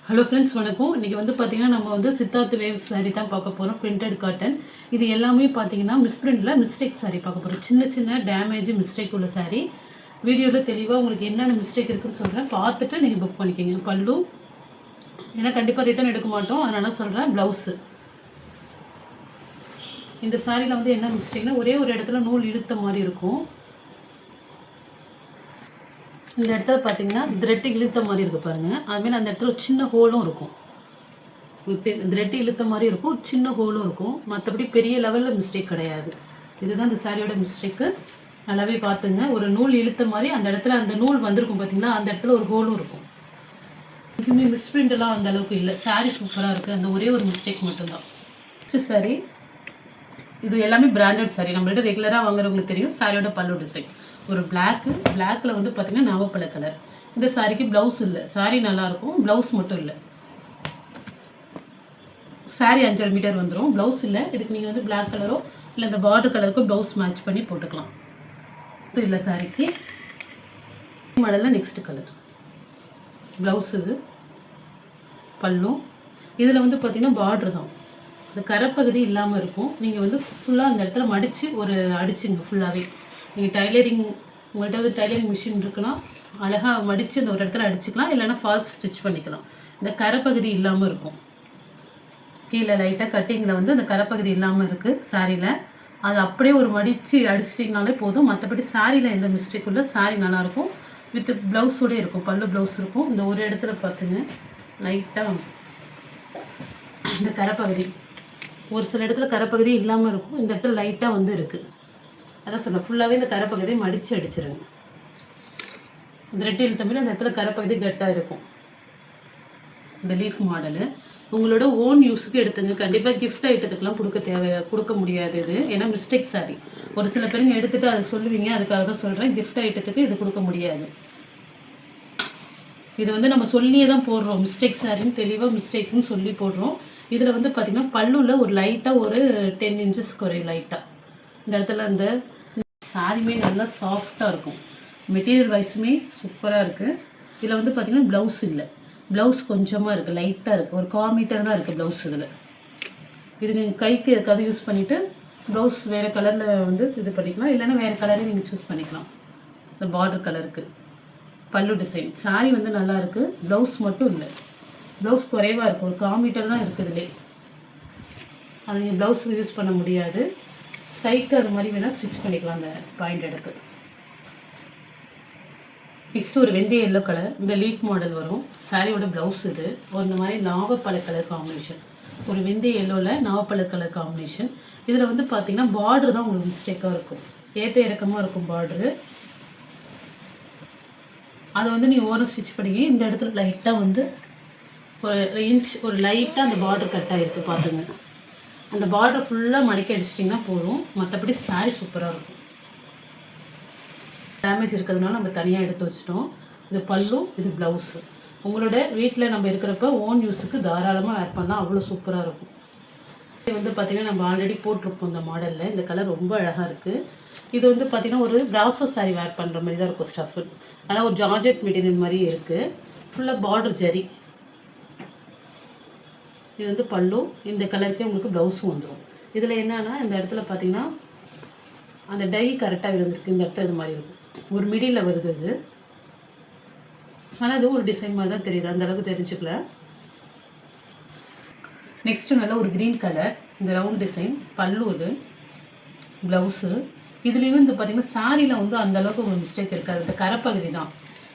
Hello friends, வணக்கம். இன்றைக்கி வந்து பார்த்திங்கன்னா நம்ம வந்து சித்தார்த் வேவ்ஸ் சாரீ தான் பார்க்க போகிறோம். Printed cotton. இது எல்லாமே பார்த்திங்கன்னா மிஸ்பிரிண்டில் மிஸ்டேக் சாரீ பார்க்க போகிறோம். சின்ன சின்ன டேமேஜ் மிஸ்டேக் உள்ள சாரீ. வீடியோவில் தெளிவாக உங்களுக்கு என்னென்ன மிஸ்டேக் இருக்குதுன்னு சொல்கிறேன். பார்த்துட்டு நீங்கள் புக் பண்ணிக்கோங்க. பல்லு ஏன்னா கண்டிப்பாக ரிட்டன் எடுக்க மாட்டோம், அதனால சொல்கிறேன். ப்ளவுஸு இந்த சாரியில் வந்து என்ன மிஸ்டேக்னா ஒரே ஒரு இடத்துல நூல் இழுத்த மாதிரி இருக்கும். இந்த இடத்துல பார்த்தீங்கன்னா த்ரெட்டு இழுத்த மாதிரி இருக்குது பாருங்கள். அதுமாரி அந்த இடத்துல ஒரு சின்ன ஹோலும் இருக்கும். த்ரெட்டு இழுத்த மாதிரி இருக்கும், சின்ன ஹோலும் இருக்கும். மற்றபடி பெரிய லெவலில் மிஸ்டேக் கிடையாது. இதுதான் இந்த சாரியோட மிஸ்டேக்கு. நல்லாவே பார்த்துங்க. ஒரு நூல் இழுத்த மாதிரி அந்த இடத்துல அந்த நூல் வந்திருக்கும் பார்த்தீங்கன்னா, அந்த இடத்துல ஒரு ஹோலும் இருக்கும். இதுவுமே மிஸ்பிரிண்டெல்லாம் அந்த அளவுக்கு இல்லை. சாரீ சூப்பராக இருக்குது. அந்த ஒரே ஒரு மிஸ்டேக் மட்டும்தான். நெக்ஸ்ட் சாரீ, இது எல்லாமே பிராண்டட் சாரீ. நம்மள்ட்ட ரெகுலராக வாங்குறவங்களுக்கு தெரியும். சாரியோட பல்லு டிசைன் ஒரு பிளாக்கில் வந்து பார்த்திங்கன்னா நவப்பழ கலர். இந்த சாரிக்கு ப்ளவுஸ் இல்லை. சாரீ நல்லாயிருக்கும், ப்ளவுஸ் மட்டும் இல்லை. சாரீ 5.5 மீட்டர் வந்துடும், ப்ளவுஸ் இல்லை. இதுக்கு நீங்கள் வந்து பிளாக் கலரோ இல்லை இந்த பார்டர் கலருக்கும் ப்ளவுஸ் மேட்ச் பண்ணி போட்டுக்கலாம். இது இல்லை சாரிக்கு. மாடலில் நெக்ஸ்ட் கலர் ப்ளவுஸ். இது பல்லும். இதில் வந்து பார்த்திங்கன்னா பார்டர் தான், இந்த கரைப்பகுதி இல்லாமல் இருக்கும். நீங்கள் வந்து ஃபுல்லாக அந்த இடத்துல மடித்து ஒரு அடிச்சுங்க ஃபுல்லாகவே. நீங்கள் டைலரிங் உங்கள்கிட்ட வந்து டைலரிங் மிஷின் இருக்குன்னா அழகாக மடித்து அந்த ஒரு இடத்துல அடிச்சுக்கலாம், இல்லைனா ஃபால்ஸ் ஸ்டிச் பண்ணிக்கலாம். இந்த கரைப்பகுதி இல்லாமல் இருக்கும். கீழே லைட்டாக கட்டிங்கில் வந்து அந்த கரைப்பகுதி இல்லாமல் இருக்குது சாரியில். அது அப்படியே ஒரு மடித்து அடிச்சிட்டிங்கனாலே போதும். மற்றபடி சாரியில் எந்த மிஸ்டேக் இல்லை. சாரி நல்லாயிருக்கும். வித் ப்ளவுஸோடே இருக்கும். பல்லு ப்ளவுஸ் இருக்கும். இந்த ஒரு இடத்துல பார்த்துங்க லைட்டாக இந்த கரைப்பகுதி, ஒரு சில இடத்துல கரைப்பகுதி இல்லாமல் இருக்கும். இந்த இடத்துல லைட்டாக வந்து இருக்குது. அதான் சொல்ல ஃபுல்லாகவே இந்த கரைப்பகுதியை மடித்து அடிச்சிருங்க. இந்த ரெட்டி இழுத்த மாதிரி அந்த இடத்துல கரைப்பகுதி கட்டாக இருக்கும். இந்த லீஃப் மாடலு உங்களோட ஓன் யூஸுக்கு எடுத்துங்க. கண்டிப்பாக கிஃப்ட் ஐட்டத்துக்கெலாம் கொடுக்க முடியாது இது, ஏன்னா மிஸ்டேக் சாரி. ஒரு சில பேருங்க எடுத்துகிட்டு அதை சொல்லுவீங்க, அதுக்காக தான் சொல்கிறேன். கிஃப்ட் ஐட்டத்துக்கு இது கொடுக்க முடியாது. இது வந்து நம்ம சொல்லியே தான் போடுறோம். மிஸ்டேக் சாரின்னு தெளிவாக மிஸ்டேக்குன்னு சொல்லி போடுறோம். இதில் வந்து பார்த்திங்கன்னா பல்லுவில் ஒரு லைட்டாக ஒரு 10 இன்ச்சஸ் குறையும் லைட்டாக. இந்த இடத்துல அந்த சாரியுமே நல்லா சாஃப்டாக இருக்கும். மெட்டீரியல் வைஸுமே சூப்பராக இருக்குது. இதில் வந்து பார்த்திங்கன்னா ப்ளவுஸ் இல்லை. ப்ளவுஸ் கொஞ்சமாக இருக்குது, லைட்டாக இருக்குது. ஒரு 1/4 மீட்டர் தான் இருக்குது ப்ளவுஸ். இதில் இது நீங்கள் கைக்கு எதுக்காவது யூஸ் பண்ணிவிட்டு ப்ளவுஸ் வேறு கலரில் வந்து இது பண்ணிக்கலாம், இல்லைன்னா வேறு கலரையும் நீங்கள் சூஸ் பண்ணிக்கலாம். இந்த பார்டர் கலருக்கு பல்லு டிசைன். சாரி வந்து நல்லா இருக்குது, ப்ளவுஸ் மட்டும் இல்லை. ப்ளவுஸ் குறைவாக இருக்குது, ஒரு 1/4 மீட்டர் தான் இருக்குது இதிலே. அது நீங்கள் ப்ளவுஸுக்கு யூஸ் பண்ண முடியாது. கைக்கு அது மாதிரி வேணால் ஸ்டிச் பண்ணிக்கலாம் அந்த பாயிண்ட் எடுத்து. நெக்ஸ்ட் ஒரு வெந்தய எல்லோ கலர். இந்த லீஃப் மாடல் வரும். சாரியோட ப்ளவுஸ் இது ஒரு மாதிரி நாவப்பழ கலர் காம்பினேஷன். ஒரு வெந்தய எல்லோவில் நாவப்பழ கலர் காம்பினேஷன். இதில் வந்து பார்த்திங்கன்னா பார்டர் தான் உங்களுக்கு மிஸ்டேக்காக இருக்கும். ஏற்ற இறக்கமாக இருக்கும் பார்டரு. அதை வந்து நீங்கள் ஓரம் ஸ்டிச் பண்ணிங்க. இந்த இடத்துல லைட்டாக வந்து ஒரு இன்ச் ஒரு லைட்டாக அந்த பார்டர் கட் ஆகிருக்கு பார்த்துங்க. அந்த பார்டர் ஃபுல்லாக மடிக்க அடிச்சிட்டிங்கன்னா போதும். மற்றபடி சாரீ சூப்பராக இருக்கும். டேமேஜ் இருக்கிறதுனால நம்ம தனியாக எடுத்து வச்சிட்டோம். இது பல்லு, இது ப்ளவுஸு. உங்களோட வீட்டில் நம்ம இருக்கிறப்ப ஓன் யூஸுக்கு தாராளமாக வேர் பண்ணலாம், அவ்வளோ சூப்பராக இருக்கும். இது வந்து பார்த்திங்கன்னா நம்ம ஆல்ரெடி போட்டிருப்போம் இந்த மாடலில். இந்த கலர் ரொம்ப அழகாக இருக்குது. இது வந்து பார்த்திங்கன்னா ஒரு பிராசோ சாரீ வேர் பண்ணுற மாதிரி தான் இருக்கும் ஸ்டஃப்பு. ஆனால் ஒரு ஜார்ஜெட் மெட்டீரியல் மாதிரி இருக்குது. ஃபுல்லாக பார்டர் ஜரி. இது வந்து பல்லு. இந்த கலருக்கே உங்களுக்கு ப்ளவுஸும் வந்துடும். இதில் என்னன்னா இந்த இடத்துல பார்த்திங்கன்னா அந்த டை கரெக்டாக விழுந்துருக்கு. இந்த இடத்துல இது மாதிரி இருக்கும், ஒரு மிடில் வருது இது. ஆனால் இது ஒரு டிசைன் மாதிரி தான் தெரியுது, அந்தளவுக்கு தெரிஞ்சுக்கல. நெக்ஸ்ட்டு நல்ல ஒரு க்ரீன் கலர். இந்த ரவுண்ட் டிசைன் பல்லு, இது ப்ளவுஸு. இதுலேயும் இந்த பார்த்திங்கன்னா சாரியில் வந்து அந்தளவுக்கு ஒரு மிஸ்டேக் இருக்காது. இந்த கரைப்பகுதி தான்.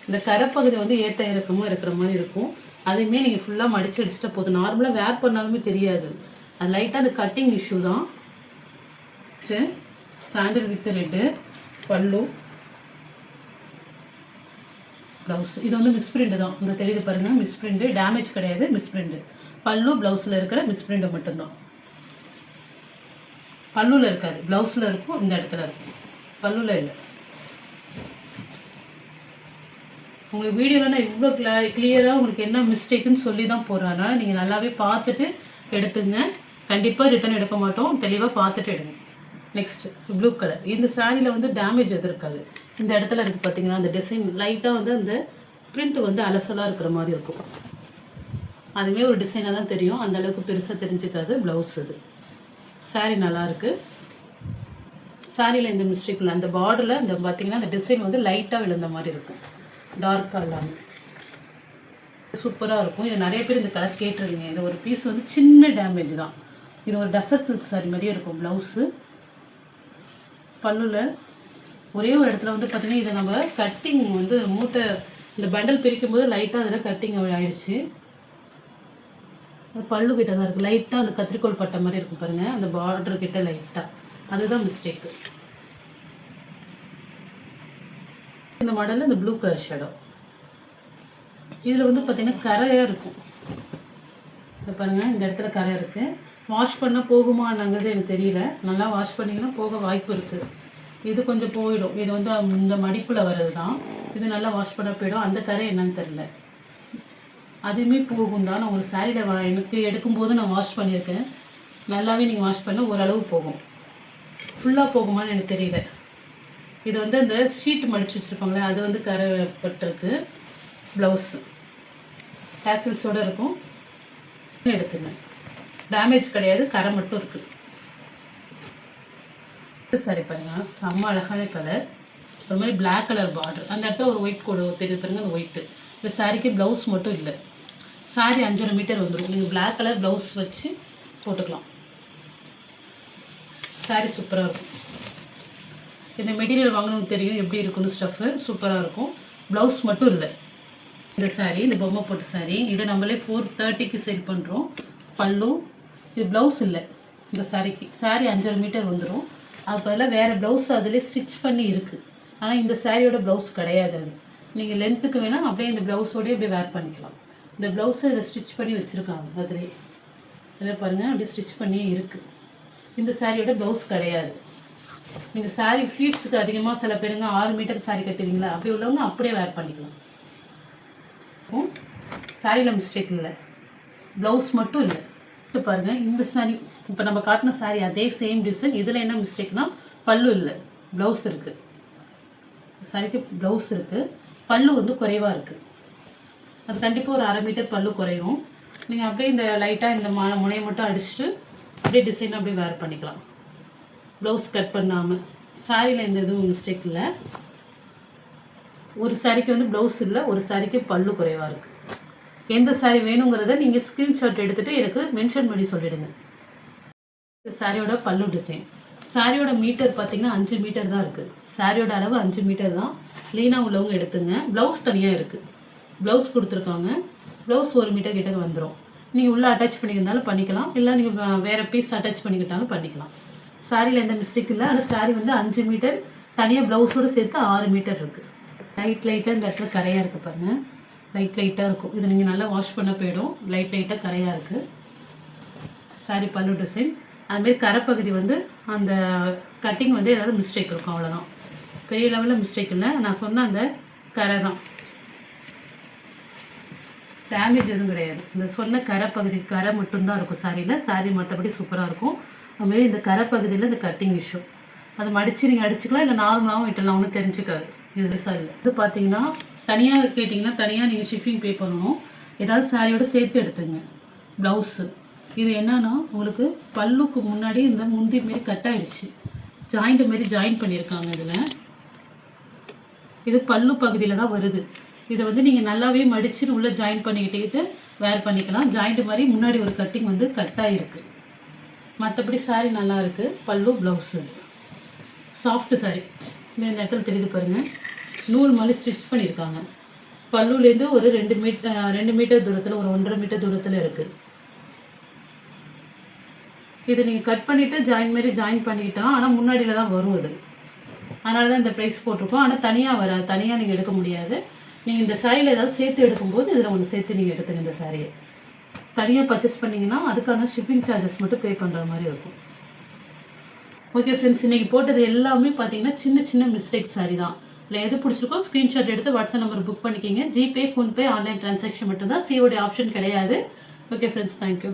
இந்த கரைப்பகுதி வந்து ஏற்ற இறக்கமாக இருக்கிற மாதிரி இருக்கும். அதையுமே நீங்கள் ஃபுல்லாக மடித்து அடிச்சுட்டா போதும். நார்மலாக வேர் பண்ணாலுமே தெரியாது. அது லைட்டாக அந்த கட்டிங் இஷ்யூ தான். நெக்ஸ்ட்டு சாண்டில் வித் ரெட்டு பல்லு, ப்ளவுஸ். இது வந்து மிஸ்பிரிண்ட் தான். இந்த தெரியுது பாருங்கள், மிஸ்பிரிண்ட்டு. டேமேஜ் கிடையாது, மிஸ்பிரிண்ட்டு. பல்லு ப்ளவுஸில் இருக்கிற மிஸ்பிரிண்ட்டை மட்டும்தான். பல்லுவில் இருக்காது, ப்ளவுஸில் இருக்கும். இந்த இடத்துல இருக்கும், பல்லுவில் இல்லை. உங்கள் வீடியோவில் நான் இவ்வளோ கிளியராக உங்களுக்கு என்ன மிஸ்டேக்குன்னு சொல்லி தான் போடுறேன். அதனால் நீங்கள் நல்லாவே பார்த்துட்டு எடுத்துங்க. கண்டிப்பாக ரிட்டன் எடுக்க மாட்டோம், தெளிவாக பார்த்துட்டு எடுங்க. Next blue colour. இந்த சாரியில் வந்து டேமேஜ் எது இருக்காது. இந்த இடத்துல இருக்குது பார்த்தீங்கன்னா, அந்த டிசைன் லைட்டாக வந்து அந்த பிரிண்ட் வந்து அலசலாக இருக்கிற மாதிரி இருக்கும். அதுவே ஒரு டிசைனாக தான் தெரியும், அந்தளவுக்கு பெருசாக தெரிஞ்சுக்காது. ப்ளவுஸ் இது. சாரீ நல்லாயிருக்கு. சாரியில் இந்த மிஸ்டேக் இல்லை. அந்த பார்டரில் இந்த பார்த்திங்கன்னா அந்த டிசைன் வந்து லைட்டாக விழுந்த மாதிரி இருக்கும், டார்க்காக இல்லாமல். சூப்பராக இருக்கும். இது நிறைய பேர் இந்த கலர் கேட்டிருந்தீங்க. இந்த ஒரு பீஸ் வந்து சின்ன டேமேஜ் தான். இது ஒரு டசர் சில்க் சாரி மாதிரியே இருக்கும். ப்ளவுஸு பல்லுவில் ஒரே ஒரு இடத்துல வந்து பார்த்திங்கன்னா இதை நம்ம கட்டிங் வந்து மூட்டை இந்த பண்டல் பிரிக்கும் போது லைட்டாக அதில் கட்டிங் ஆகிடுச்சு. பல்லு கிட்ட தான் இருக்குது. லைட்டாக அந்த கத்திரிக்கோள் பட்டை மாதிரி இருக்கும் பாருங்கள், அந்த பார்டர் கிட்ட லைட்டாக. அதுதான் மிஸ்டேக்கு. இந்த மாடலில் இந்த ப்ளூ கலர் ஷேடோ. இதில் வந்து பார்த்திங்கன்னா கரையாக இருக்கும். இதை பாருங்கள், இந்த இடத்துல கரை இருக்குது. வாஷ் பண்ணால் போகுமானாங்கிறது எனக்கு தெரியல. நல்லா வாஷ் பண்ணிங்கன்னா போக வாய்ப்பு இருக்குது. இது கொஞ்சம் போயிடும். இது வந்து இந்த மடிப்பில் வர்றது தான். இது நல்லா வாஷ் பண்ண போயிடும். அந்த கரை என்னன்னு தெரியல. அதுவுமே போகும் தான். நான் ஒரு சாரியில் எனக்கு எடுக்கும்போது நான் வாஷ் பண்ணியிருக்கேன். நல்லாவே நீங்கள் வாஷ் பண்ண ஓரளவு போகும். ஃபுல்லாக போகுமான்னு எனக்கு தெரியல. இது வந்து அந்த ஷீட் மடித்து வச்சுருப்பாங்களே, அது வந்து கரை பட்டிருக்கு. ப்ளவுஸு டேக்ஸில்ஸோடு இருக்கும். எடுத்துங்க, டேமேஜ் கிடையாது, கரை மட்டும் இருக்குது. சரி பாருங்க, செம்ம அழகான கலர். ஒரு மாதிரி பிளாக் கலர் பார்டர், அந்த இடத்துல ஒரு ஒயிட் கோடு தெரியுது பாருங்க, அந்த ஒயிட்டு. இந்த சாரிக்கு ப்ளவுஸ் மட்டும் இல்லை. சாரி 5.5 மீட்டர் வந்துடும். நீங்கள் பிளாக் கலர் ப்ளவுஸ் வச்சு போட்டுக்கலாம். சாரி சூப்பராக இருக்கும். இந்த மெட்டீரியல் வாங்கணும்னு தெரியும் எப்படி இருக்குன்னு. ஸ்டஃப்பு சூப்பராக இருக்கும். ப்ளவுஸ் மட்டும் இல்லை. இந்த சாரீ, இந்த பொம்மை போட்ட சாரீ, இதை நம்மளே 430க்கு சேல் பண்ணுறோம். பல்லு இது ப்ளவுஸ் இல்லை இந்த சாரிக்கு. சாரி 5.5 மீட்டர் வந்துடும். அது பதிலாக வேறு ப்ளவுஸ் அதிலே ஸ்டிச் பண்ணி இருக்குது. ஆனால் இந்த சாரியோட ப்ளவுஸ் கிடையாது. அது நீங்கள் லென்த்துக்கு வேணால் அப்படியே இந்த ப்ளவுஸோடய அப்படியே வேர் பண்ணிக்கலாம். இந்த ப்ளவுஸை இதில் ஸ்டிச் பண்ணி வச்சுருக்காங்க. அதிலே இதில் பாருங்கள், அப்படியே ஸ்டிச் பண்ணியே இருக்குது. இந்த சாரியோட ப்ளவுஸ் கிடையாது. நீங்கள் சாரி ஃப்ளீட்ஸுக்கு அதிகமாக சில பேருங்க 6 மீட்டர் சாரி கட்டுவீங்களா, அப்படி உள்ளவங்க அப்படியே வேர் பண்ணிக்கலாம். சாரியில் மிஸ்டேக் இல்லை, ப்ளவுஸ் மட்டும் இல்லை. பாருங்கள், இந்த சாரி இப்போ நம்ம காட்டின சாரி அதே சேம் டிசைன். இதில் என்ன மிஸ்டேக்னால் பல்லு இல்லை, ப்ளவுஸ் இருக்குது. சாரிக்கு ப்ளவுஸ் இருக்குது, பல்லு வந்து குறைவாக இருக்குது. அது கண்டிப்பாக ஒரு 1/2 மீட்டர் பல்லு குறையும். நீங்கள் அப்படியே இந்த லைட்டாக இந்த முனையை மட்டும் அடிச்சுட்டு அப்படியே டிசைன் அப்படியே வேர் பண்ணிக்கலாம், ப்ளவுஸ் கட் பண்ணாமல். சாரியில் எந்த எதுவும் மிஸ்டேக் இல்லை. ஒரு சாரிக்கு வந்து ப்ளவுஸ் இல்லை, ஒரு சாரிக்கு பல்லு குறைவாக இருக்குது. எந்த சாரி வேணுங்கிறத நீங்கள் ஸ்க்ரீன்ஷாட் எடுத்துகிட்டு எனக்கு மென்ஷன் பண்ணி சொல்லிவிடுங்க. இந்த சாரியோட பல்லு டிசைன். சாரியோட மீட்டர் பார்த்திங்கன்னா 5 மீட்டர் தான் இருக்குது. சாரியோட அளவு 5 மீட்டர் தான். லீனாக உள்ளவங்க எடுத்துங்க. ப்ளவுஸ் தனியாக இருக்குது. ப்ளவுஸ் கொடுத்துருக்காங்க. ப்ளவுஸ் 1 மீட்டர் கிட்ட வந்துடும். நீங்கள் உள்ளே அட்டாச் பண்ணிக்கிறதாலும் பண்ணிக்கலாம், இல்லை நீங்கள் வேறு பீஸ் அட்டாச் பண்ணிக்கிட்டாலும் பண்ணிக்கலாம். சாரியில் எந்த மிஸ்டேக் இல்லை. ஆனால் சாரி வந்து 5 மீட்டர், தனியாக ப்ளவுஸோடு சேர்த்து 6 மீட்டர் இருக்குது. லைட்டாக இந்த இடத்துல கரையாக இருக்குது பாருங்கள், லைட்டாக இருக்கும். இது நீங்கள் நல்லா வாஷ் பண்ண போயிடும். லைட்டாக கரையாக இருக்குது. சாரி பல்லு டிசைன். அதுமாரி கரைப்பகுதி வந்து அந்த கட்டிங் வந்து ஏதாவது மிஸ்டேக் இருக்கும், அவ்வளோதான். பெரிய லெவலில் மிஸ்டேக் இல்லை. நான் சொன்ன அந்த கரை தான், டேமேஜ் எதுவும் கிடையாது. இந்த சொன்ன கரைப்பகுதி கரை மட்டும்தான் இருக்கும் சாரியில். சாரி மற்றபடி சூப்பராக இருக்கும். அதுமாரி இந்த கரைப்பகுதியில் இந்த கட்டிங் இஷ்யூ, அதை மடித்து நீங்கள் அடிச்சுக்கலாம், இல்லை நார்மலாகவும் விட்டலாம், ஒன்றும் தெரிஞ்சுக்காது. இது விசாக இல்லை. இது பார்த்தீங்கன்னா தனியாக கேட்டிங்கன்னா தனியாக நீங்கள் ஷிப்பிங் பே பண்ணணும். ஏதாவது சாரியோடு சேர்த்து எடுத்துங்க. ப்ளவுஸு இது என்னன்னா உங்களுக்கு பல்லுக்கு முன்னாடி இந்த முந்தி மாரி கட் ஆகிடுச்சு, ஜாயிண்ட் மாரி ஜாயின் பண்ணியிருக்காங்க. இதில் இது பல்லு பகுதியில் தான் வருது. இதை வந்து நீங்கள் நல்லாவே மடித்து உள்ளே ஜாயின் பண்ணிக்கிட்டு வேர் பண்ணிக்கலாம். ஜாயிண்ட் மாதிரி முன்னாடி ஒரு கட்டிங் வந்து கட் ஆகிருக்கு. மற்றபடி சாரி நல்லா இருக்குது. பல்லு ப்ளவுஸு சாஃப்ட் சாரி. இந்த இடத்துல தெரியுது பாருங்கள், நூல் மாதிரி ஸ்டிச் பண்ணியிருக்காங்க. பல்லுலேருந்து ஒரு 2 மீட்டர் தூரத்தில், ஒரு 1.5 மீட்டர் தூரத்தில் இருக்குது. இதை நீங்கள் கட் பண்ணிவிட்டு ஜாயின் மாரி ஜாயின் பண்ணிக்கிட்டோம். ஆனால் முன்னாடியில் தான் வரும் அது. அதனால தான் இந்த ப்ரைஸ் போட்டிருக்கோம். ஆனால் தனியாக வராது, தனியாக நீங்கள் எடுக்க முடியாது. நீங்கள் இந்த சாரியில் ஏதாவது சேர்த்து எடுக்கும்போது இதில் ஒன்று சேர்த்து நீங்கள் எடுத்துங்க. இந்த சாரியை தனியாக பர்ச்சேஸ் பண்ணிங்கன்னா அதுக்கான ஷிப்பிங் சார்ஜஸ் மட்டும் பே பண்ணுற மாதிரி இருக்கும். ஓகே ஃப்ரெண்ட்ஸ், இன்றைக்கி போட்டது எல்லாமே பார்த்தீங்கன்னா சின்ன சின்ன மிஸ்டேக் சாரி தான். இல்லை எது பிடிச்சிருக்கோ ஸ்க்ரீன்ஷாட் எடுத்து வாட்ஸ்அப் நம்பர் புக் பண்ணிக்கிங்க. ஜிபே, ஃபோன்பே, ஆன்லைன் ட்ரான்சாக்ஷன் மட்டும்தான், சிஓடி ஆப்ஷன் கிடையாது. Okay friends, thank you.